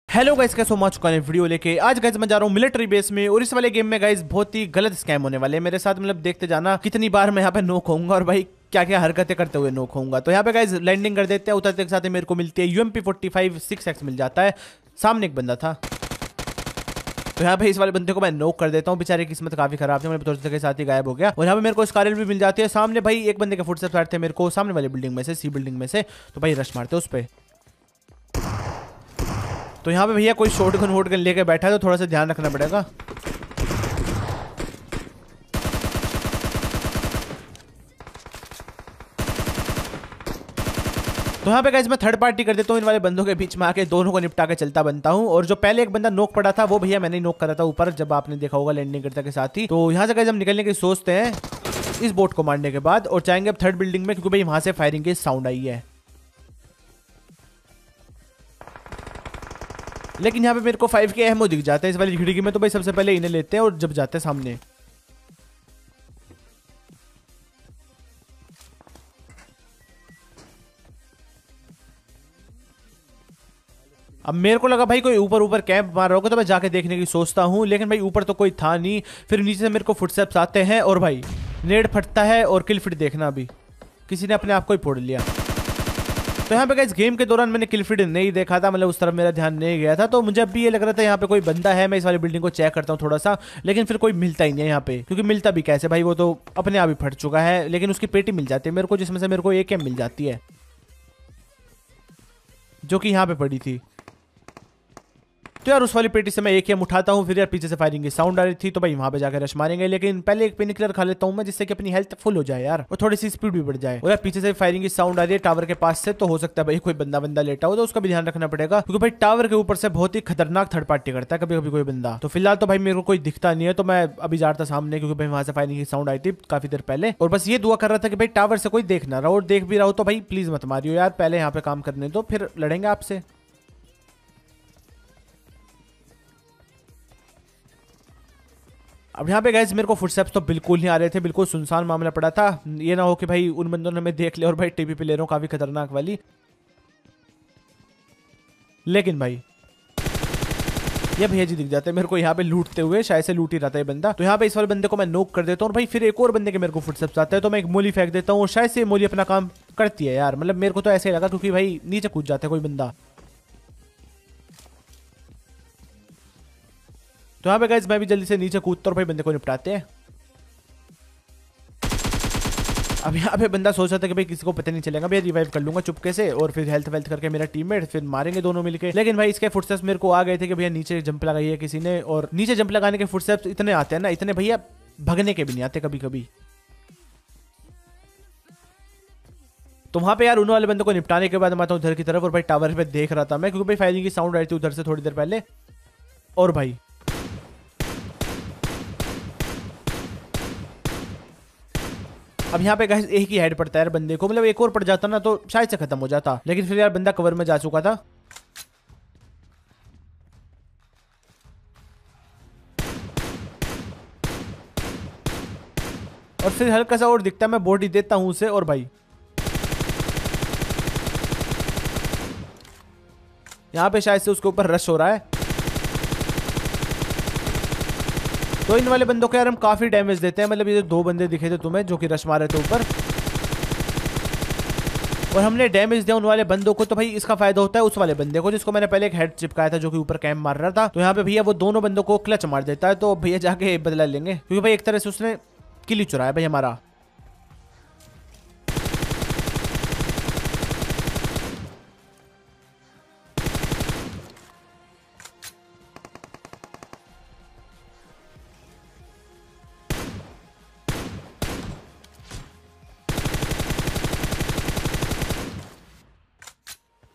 Hello guys, कैसे हो? मैं चुका है वीडियो लेके। आज गाइस मैं जा रहा हूँ मिलिट्री बेस में, और इस वाले गेम में गाइस बहुत ही गलत स्कैम होने वाले हैं मेरे साथ। मतलब देखते जाना कितनी बार मैं यहाँ पे नोक होऊंगा और भाई क्या क्या हरकतें करते हुए नोक होऊंगा। तो यहाँ पे गाइस लैंडिंग कर देते हैं। उतरते के साथ ही मेरे को मिलती है UMP45 6x मिल जाता है। सामने एक बंदा था, तो यहाँ पे इस वाले बंदे को मैं नोक कर देता हूँ। बेचारे की किस्मत काफी खराब थी, मतलब के साथ ही गायब हो गया। और यहाँ पे मेरे को स्कारल भी मिल जाती है। सामने भाई एक बंदे के फुटस्टेप्स आ रहे थे मेरे को सामने वाली बिल्डिंग में से, सी बिल्डिंग में से। तो भाई रश मारते उस पे। तो यहाँ पे भैया कोई शॉटगन वोटगन लेके बैठा है, तो थोड़ा सा ध्यान रखना पड़ेगा। तो यहाँ पे गाइस मैं थर्ड पार्टी कर देता हूँ इन वाले बंदों के बीच में आके, दोनों को निपटा के चलता बनता हूँ। और जो पहले एक बंदा नोक पड़ा था वो भैया मैंने ही नोक करा था ऊपर, जब आपने देखा होगा लैंडिंग करते के साथ ही। तो यहाँ से गाइस हम निकलने की सोचते हैं इस बोट को मारने के बाद, और जाएंगे अब थर्ड बिल्डिंग में, क्योंकि भाई वहां से फायरिंग की साउंड आई है। लेकिन यहाँ पे मेरे को 5 के एमओ दिख जाते हैं इस वाली खिड़की में। तो भाई सबसे पहले इन्हें लेते हैं, और जब जाते हैं सामने अब मेरे को लगा भाई कोई ऊपर ऊपर कैंप मार रहा होगा, तो मैं जाके देखने की सोचता हूँ। लेकिन भाई ऊपर तो कोई था नहीं। फिर नीचे से मेरे को फुटस्टेप्स आते हैं और भाई नेड फटता है, और किल फिट देखना अभी किसी ने अपने आप को ही फोड़ लिया। तो यहाँ पे गाइस गेम के दौरान मैंने किल फीड नहीं देखा था, मतलब उस तरफ मेरा ध्यान नहीं गया था। तो मुझे अब भी ये लग रहा था यहाँ पे कोई बंदा है। मैं इस वाली बिल्डिंग को चेक करता हूँ थोड़ा सा, लेकिन फिर कोई मिलता ही नहीं है यहाँ पे। क्योंकि मिलता भी कैसे भाई, वो तो अपने आप ही फट चुका है। लेकिन उसकी पेटी मिल जाती है मेरे को, जिसमें से मेरे को AK मिल जाती है, जो कि यहाँ पे पड़ी थी। तो यार उस वाली पेटी से मैं AK उठाता हूँ। फिर यार पीछे से फायरिंग की साउंड आ रही थी, तो भाई वहां पे जाकर रश मारेंगे। लेकिन पहले एक पेन किलर खा लेता हूँ मैं, जिससे कि अपनी हेल्थ फुल हो जाए यार, और थोड़ी सी स्पीड भी बढ़ जाए। और यार पीछे से फायरिंग की साउंड आ रही है टावर के पास से, तो हो सकता है भाई कोई बंदा लेटा हो, तो उसका भी ध्यान रखना पड़ेगा। क्योंकि भाई टावर के ऊपर से बहुत ही खतरनाक थर्ड पार्टी करता है कभी कभी कोई बंदा। तो फिलहाल तो भाई मेरे को कोई दिखता नहीं है, तो मैं अभी जा रहा था सामने, क्योंकि भाई वहां से फायरिंग की साउंड आई थी काफी देर पहले। और बस ये दुआ कर रहा था कि भाई टावर से कोई देख ना रहा, और देख भी रहा हो तो भाई प्लीज मत मारियो यार, पहले यहाँ पे काम करने दो, फिर लड़ेंगे आपसे। अब यहाँ पे गाइस मेरे को फुटस्टेप्स तो बिल्कुल नहीं आ रहे थे, बिल्कुल सुनसान मामला पड़ा था। ये ना हो कि भाई उन बंदों ने हमें देख लिया और भाई टीपी पे ले रहा हूँ काफी खतरनाक वाली। लेकिन भाई ये भैया जी दिख जाते हैं मेरे को यहाँ पे लूटते हुए, शायद से लूट ही रहा था ये बंदा। तो यहाँ पे इस वाले बंदे को मैं नोक कर देता हूँ, और भाई फिर एक और बंदे के मेरे को फुटस्टेप्स आते हैं, तो मैं एक मोली फेंक देता हूँ, और शायद से मोली अपना काम करती है यार। मतलब मेरे को तो ऐसे ही लगा, क्योंकि भाई नीचे कूद जाता है कोई बंदा। तो यहाँ पे गाइस मैं भी जल्दी से नीचे कूदता और भाई बंदे को निपटाते हैं। अब यहाँ पे बंदा सोच रहा था कि भाई किसी को पता नहीं चलेगा, भाई रिवाइव कर लूंगा चुपके से, और फिर हेल्थ वेल्थ करके मेरा टीममेट, फिर मारेंगे दोनों मिलके। लेकिन भाई इसके फुटस्टेप्स मेरे को आ गए थे कि भैया नीचे जंप लगाई है किसी ने, और नीचे जंप लगाने के फुटस्टेप्स इतने आते हैं ना, इतने भैया भगने के भी नहीं आते कभी कभी। तो वहां पे यार उन वाले बंदे को निपटाने के बाद मैं आता हूँ उधर की तरफ, और भाई टावर पे देख रहा था मैं, क्योंकि भाई फायरिंग की साउंड आई थी उधर से थोड़ी देर पहले। और भाई अब यहाँ पे गाइस एक ही हेड पड़ता है यार बंदे को, मतलब एक और पड़ जाता ना तो शायद से खत्म हो जाता। लेकिन फिर यार बंदा कवर में जा चुका था। और फिर हल्का सा और दिखता है, मैं बॉडी देता हूं उसे, और भाई यहाँ पे शायद से उसके ऊपर रश हो रहा है। तो इन वाले बंदों को यार हम काफी डैमेज देते हैं। मतलब ये दो बंदे दिखे थे तुम्हें जो कि रश मार रहे थे ऊपर, और हमने डैमेज दिया उन वाले बंदों को। तो भाई इसका फायदा होता है उस वाले बंदे को, जिसको मैंने पहले एक हेड चिपकाया था, जो कि ऊपर कैंप मार रहा था। तो यहाँ पे भैया वो दोनों बंदों को क्लच मार देता है, तो भैया जाके बदला लेंगे, क्योंकि भाई एक तरह से उसने किल ही चुराया भाई हमारा।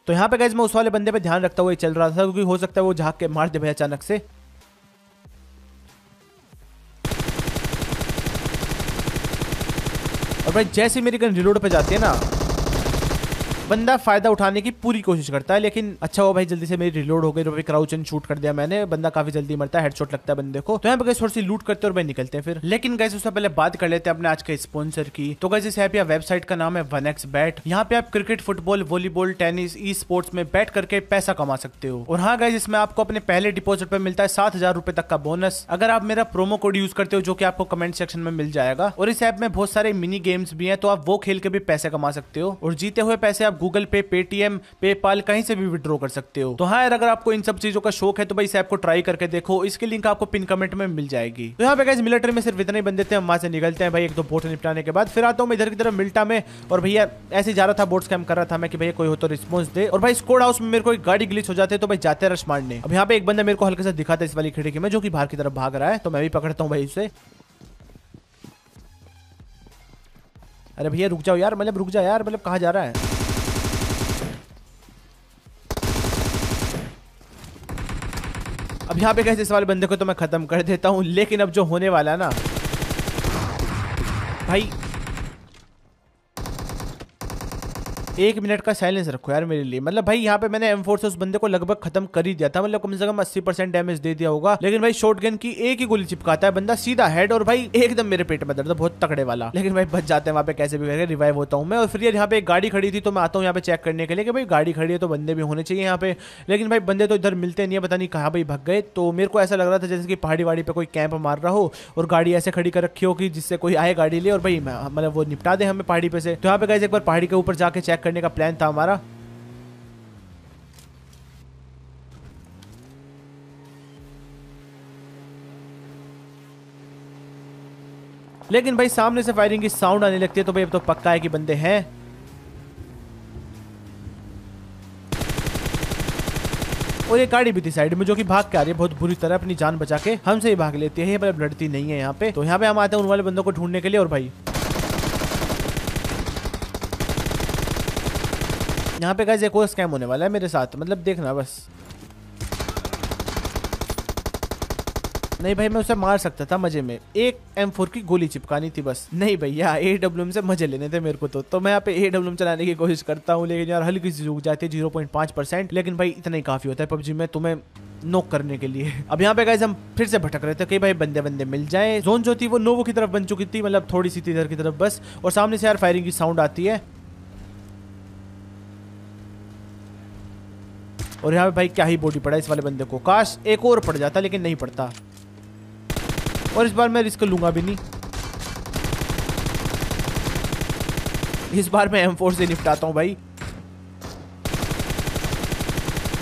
तो यहाँ पे गाइस मैं उस वाले बंदे पे ध्यान रखता हुआ ही चल रहा था, क्योंकि हो सकता है वो झाँक के मार दे भाई अचानक से। और भाई जैसे मेरी गन रिलोड पे जाती है ना, बंदा फायदा उठाने की पूरी कोशिश करता है, लेकिन अच्छा वो भाई जल्दी से मेरी रिलोड हो गई, तो क्राउच एंड शूट कर दिया मैंने। बंदा काफी जल्दी मरता है, हेडशॉट लगता है बंदे को। तो यहाँ पे थोड़ी सी लूट करते और भाई निकलते हैं फिर। लेकिन गाइस उससे पहले बात कर लेते हैं अपने आज के स्पॉन्सर की। तो गाइस इस ऐप या वेबसाइट का नाम है 1xBet। यहाँ पे आप cricket, football, volleyball, tennis, e sports में बैट करके पैसा कमा सकते हो। और हाँ गाइस इसमें आपको अपने पहले डिपॉजिट पे मिलता है 7,000 रुपए तक का बोनस, अगर आप मेरा प्रोमो कोड यूज करते हो, जो कि आपको कमेंट सेक्शन में मिल जाएगा। और इस ऐप में बहुत सारे मिनी गेम्स भी हैं, तो आप वो खेल के भी पैसे कमा सकते हो। और जीते हुए पैसे आप गूगल पे, पेटीएम, पेपाल कहीं से भी विड्रॉ कर सकते हो। तो हाँ यार, अगर आपको इन सब चीजों का शौक है तो भाई इस ऐप को ट्राई करके देखो। इसकी लिंक आपको पिन कमेंट में मिल जाएगी। तो यहाँ पे गाइस मिलिट्री में सिर्फ इतने ही बंदे थे, हम वहां से निकलते हैं भाई एक दो बोट निपटाने के बाद। फिर आता हूँ मैं इधर की तरफ मिल्टा में, और भैया ऐसे ही जा रहा था, बोट स्कैम कर रहा था मैं कि भैया कोई हो तो रिस्पॉन्स दे। और भाई स्क्वाड हाउस में मेरे को एक गाड़ी ग्लिच हो जाते, तो भाई जाते रश मारने। अब यहाँ पे एक बंदा मेरे को हल्के से दिखा था इस वाली खिड़की में, जो कि बाहर की तरफ भाग रहा है, तो मैं भी पकड़ता हूँ भाई उसे। अरे भैया रुक जाओ यार, मतलब रुक जा यार, मतलब कहाँ जा रहा है। अब यहाँ पे कैसे इस वाले बंदे को तो मैं खत्म कर देता हूँ, लेकिन अब जो होने वाला है ना भाई, 1 मिनट का साइलेंस रखो यार मेरे लिए। मतलब भाई यहाँ पे मैंने M4 से उस बंदे को लगभग खत्म कर ही दिया था, मतलब कम से कम 80% डैमेज दे दिया होगा। लेकिन भाई शॉटगन की एक ही गोली चिपकाता है बंदा, सीधा हेड, और भाई एकदम मेरे पेट में दर्द, बहुत तगड़े वाला। लेकिन भाई बच जाते हैं वहाँ पे कैसे भी करके, रिवाइव होता हूँ मैं। और फिर यहाँ पे एक गाड़ी खड़ी थी, तो मैं आता हूँ यहाँ पे चेक करने के लिए कि भाई गाड़ी खड़ी है तो बंदे भी होने चाहिए यहाँ पे। लेकिन भाई बंदे तो इधर मिलते नहीं है, पता नहीं कहाँ भाई भग गए। तो मेरे को ऐसा लग रहा था जैसे कि पहाड़ी वाड़ी पे कोई कैंप मार रहा हो और गाड़ी ऐसे खड़ी कर रखी हो कि जिससे कोई आए गाड़ी ले और भाई मतलब वो निपटा दे हमें पहाड़ी पे से। तो यहाँ पे गाइस एक बार पहाड़ी के ऊपर जाके चेक करने का प्लान था हमारा। लेकिन भाई सामने से फायरिंग की साउंड आने लगती है, तो भाई अब तो पक्का है कि बंदे हैं। और ये गाड़ी भी थी साइड में, जो कि भाग के आ रही है बहुत बुरी तरह, अपनी जान बचा के हमसे ही भाग लेती है, ये मतलब लड़ती नहीं है यहाँ पे। तो यहाँ पे हम आते हैं उन वाले बंदों को ढूंढने के लिए। और भाई यहाँ पे गाइस एक और स्कैम होने वाला है मेरे साथ, मतलब देखना बस। नहीं भाई मैं उसे मार सकता था मजे में, एक M4 की गोली चिपकानी थी बस। नहीं भैया AWM से मजे लेने थे मेरे को। तो मैं यहाँ पे AWM चलाने की कोशिश करता हूँ, लेकिन यार हल्की सी रुक जाती है 0.5%। लेकिन भाई इतना ही काफी होता है पबजी में तुम्हें नॉक करने के लिए। अब यहाँ पे गाइस हम फिर से भटक रहे थे कि भाई बंदे मिल जाए। जोन जो थी वो नोवो की तरफ बन चुकी थी, मतलब थोड़ी सी थी इधर की तरफ बस। और सामने से यार फायरिंग की साउंड आती है। और यहाँ पे भाई क्या ही बॉडी पड़ा इस वाले बंदे को, काश एक और पड़ जाता, लेकिन नहीं पड़ता। और इस बार मैं रिस्क लूंगा भी नहीं, इस बार मैं M4 से निपटाता हूँ भाई।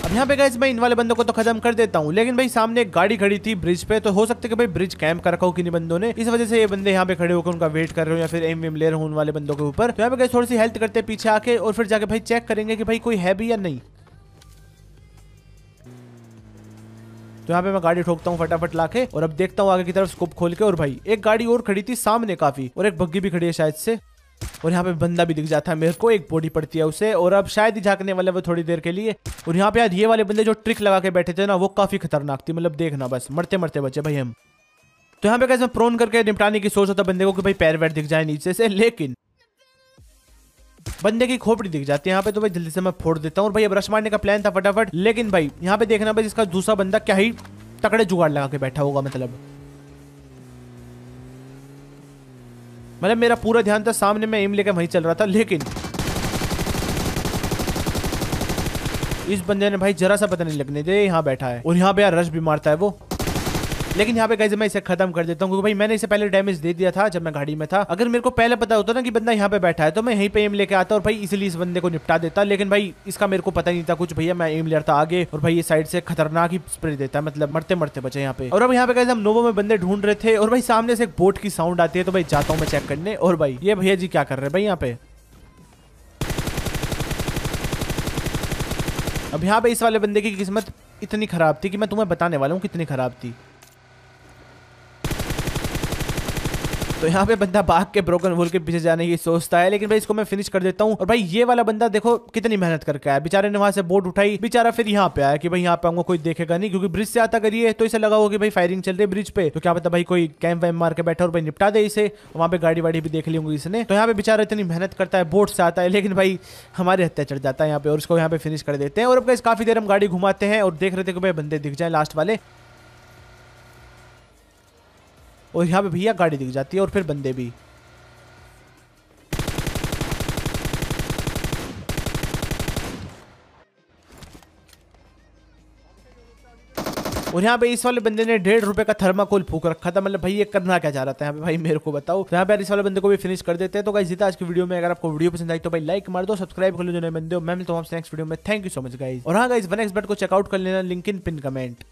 अब यहाँ पे गाइस मैं इन वाले बंदों को तो खत्म कर देता हूँ, लेकिन भाई सामने एक गाड़ी खड़ी थी ब्रिज पे, तो हो सकता है कि भाई ब्रिज कैंप कर रखा हो किन्हीं बंदों ने, इस वजह से ये बंदे यहाँ पे खड़े होकर उनका वेट कर रहे हो या फिर एम ले रहे हो उन वाले बंदों के ऊपर। तो यहाँ पे गाइस थोड़ी सी हेल्थ करते हैं पीछे आके, और फिर जाके भाई चेक करेंगे कि भाई कोई है भी या नहीं। तो यहाँ पे मैं गाड़ी ठोकता हूँ फटाफट लाके, और अब देखता हूँ आगे की तरफ स्कोप खोल के। और भाई एक गाड़ी और खड़ी थी सामने काफी, और एक बग्गी भी खड़ी है शायद से। और यहाँ पे बंदा भी दिख जाता है मेरे को, एक बॉडी पड़ती है उसे, और अब शायद ही झांकने वाले वो थोड़ी देर के लिए। और यहाँ पे यार ये वाले बंदे जो ट्रिक लगा के बैठे थे ना, वो काफी खतरनाक थी, मतलब देखना बस, मरते मरते बचे भाई हम। तो यहाँ पे कैसे प्रोन करके निपटाने की सोच होता बंदे को कि भाई पैर वैर दिख जाए नीचे से, लेकिन बंदे की खोपड़ी दिख जाती है यहाँ पे। तो भाई जल्दी से मैं फोड़ देता हूँ, और भाई अब रश मारने का प्लान था फटाफट। लेकिन भाई यहाँ पे देखना भाई इसका दूसरा बंदा क्या ही तकड़े जुगाड़ लगा के बैठा होगा, मतलब मेरा पूरा ध्यान था सामने, मैं एम लेके वहीं चल रहा था। लेकिन इस बंदे ने भाई जरा सा पता नहीं लगने दे, यहाँ बैठा है, और यहाँ पे यार रश भी मारता है वो। लेकिन यहाँ पे गाइस मैं इसे खत्म कर देता हूँ, क्योंकि भाई मैंने इसे पहले डैमेज दे दिया था जब मैं गाड़ी में था। अगर मेरे को पहले पता होता ना कि बंदा यहाँ पे बैठा है, तो मैं यहीं पे एम लेके आता और भाई इसलिए इस बंदे को निपटा देता। लेकिन भाई इसका मेरे को पता नहीं था कुछ, भैया मैं एम ले रहा था आगे, और भाई ये साइड से खतरनाक ही स्प्रे देता है, मतलब मरते मरते बचे यहाँ पे। और अब यहाँ पे गाइस हम नोवो में बंदे ढूंढ रहे थे, और भाई सामने से एक बोट की साउंड आती है, तो भाई जाता हूँ मैं चेक करने। और भाई ये भैया जी क्या कर रहे हैं भाई यहाँ पे। अब यहाँ पे इस वाले बंदे की किस्मत इतनी खराब थी कि मैं तुम्हें बताने वाला हूँ कितनी खराब थी। तो यहाँ पे बंदा भाग के ब्रोकन वॉल के पीछे जाने की सोचता है, लेकिन भाई इसको मैं फिनिश कर देता हूँ। और भाई ये वाला बंदा देखो कितनी मेहनत करके आया, बेचारे ने वहां से बोट उठाई, बेचारा फिर यहाँ पे आया कि भाई यहाँ पे हमको कोई देखेगा नहीं, क्योंकि ब्रिज से आता करिए तो इसे लगा होगा कि भाई फायरिंग चल रही है ब्रिज पे, तो क्या पता भाई कोई कैंप वैम्प मार के बैठा और भाई निपटा दे इसे। वहां पे गाड़ी वाड़ी भी देख ली होंगी इसने। तो यहाँ पे बेचारा इतनी मेहनत करता है, बोट से आता है, लेकिन भाई हमारे हत्या चढ़ जाता है यहाँ पे, और उसको यहाँ पे फिनिश कर देते हैं। और अब गाइस काफी देर हम गाड़ी घुमाते हैं और देख रहे थे कि भाई बंदे दिख जाए लास्ट वाले, और यहाँ पे भैया गाड़ी दिख जाती है और फिर बंदे भी। और यहाँ पे इस वाले बंदे ने 1.5 रुपए का थर्माकोल फूक रखा था, मतलब भाई ये करना क्या चाह रहा था यहाँ पे भाई मेरे को बताओ। तो यहाँ पे इस वाले बंदे को भी फिनिश कर देते हैं। तो गाइस जीता आज की वीडियो में। अगर आपको वीडियो पसंद आई तो भाई लाइक मार दो, सब्सक्राइब कर लो जो नए बंदे हो। मैं मिलता हूँ आपसे नेक्स्ट वीडियो में। Thank you so much guys. और हाँ गाइस 1xbet को चेकआउट कर लेना, लिंक इन पिन कमेंट।